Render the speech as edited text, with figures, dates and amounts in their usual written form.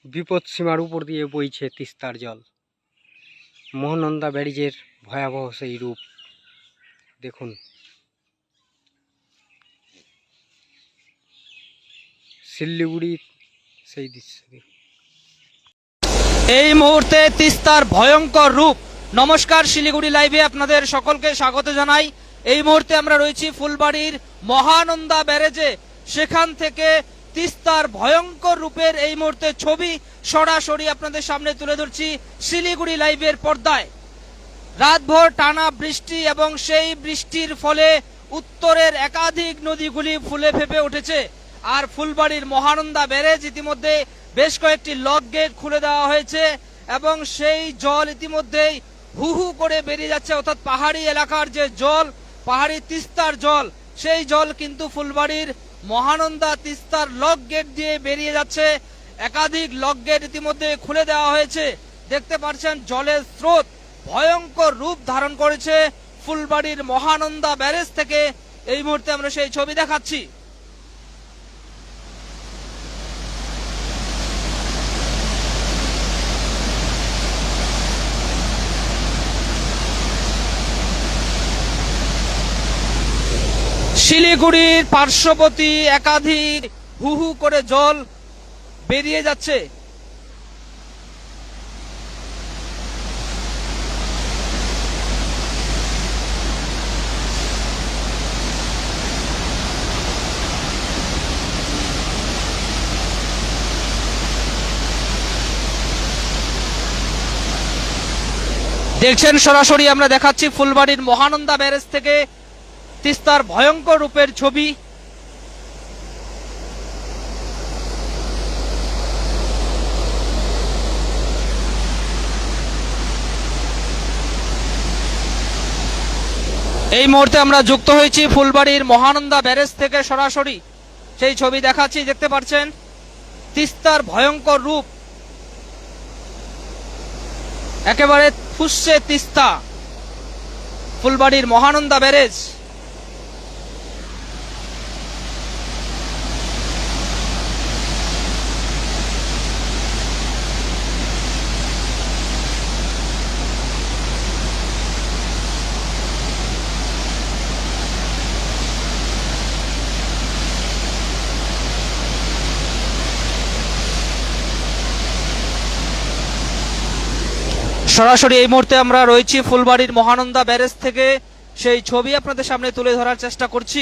বিপদসীমার উপর দিয়ে বইছে তিস্তার জল। মহানন্দা ব্যারেজের ভয়াবহ সেই রূপ দেখুন। শিলিগুড়ির সেই দৃশ্য দেখুন। এই মুহূর্তে তিস্তার ভয়ঙ্কর রূপ। নমস্কার, শিলিগুড়ি লাইভে আপনাদের সকলকে স্বাগত জানাই। এই মুহূর্তে আমরা রয়েছি ফুলবাড়ির মহানন্দা ব্যারেজে। সেখান থেকে তিস্তার ভয়ঙ্কর রূপের এই মুহূর্তে ছবি সরাসরি আপনাদের সামনে তুলে ধরছি শিলিগুড়ি লাইভের পর্দায়। রাতভর টানা বৃষ্টি এবং সেই বৃষ্টির ফলে উত্তরের একাধিক নদীগুলি ফুলে ফেঁপে উঠেছে। আর ফুলবাড়ির মহানন্দা ব্যারেজ ইতিমধ্যে বেশ কয়েকটি লক গেট খুলে দেওয়া হয়েছে এবং সেই জল ইতিমধ্যেই হু হু করে বেরিয়ে যাচ্ছে। অর্থাৎ পাহাড়ি এলাকার যে জল, পাহাড়ি তিস্তার জল, সেই জল কিন্তু ফুলবাড়ির মহানন্দা তিস্তার লক গেট দিয়ে বেরিয়ে যাচ্ছে। একাধিক লক গেট ইতিমধ্যে খুলে দেওয়া হয়েছে। দেখতে পাচ্ছেন জলের স্রোত ভয়ঙ্কর রূপ ধারণ করেছে ফুলবাড়ির মহানন্দা ব্যারেজ থেকে। এই মুহূর্তে আমরা সেই ছবি দেখাচ্ছি। শিলিগুড়ির পার্শ্ববর্তী একাধিক হু হু করে জল বেরিয়ে যাচ্ছে। দেখছেন সরাসরি আমরা দেখাচ্ছি ফুলবাড়ির মহানন্দা ব্যারেজ থেকে তিস্তার ভয়ঙ্কর রূপের ছবি। এই মুহূর্তে আমরা যুক্ত হয়েছি ফুলবাড়ির মহানন্দা ব্যারেজ থেকে সরাসরি সেই ছবি দেখাচ্ছি। দেখতে পাচ্ছেন তিস্তার ভয়ঙ্কর রূপ, একেবারে ফুসছে তিস্তা ফুলবাড়ির মহানন্দা ব্যারেজ। সরাসরি এই মুহূর্তে আমরা রয়েছি ফুলবাড়ির মহানন্দা ব্যারেজ থেকে সেই ছবি আপনাদের সামনে তুলে ধরার চেষ্টা করছি।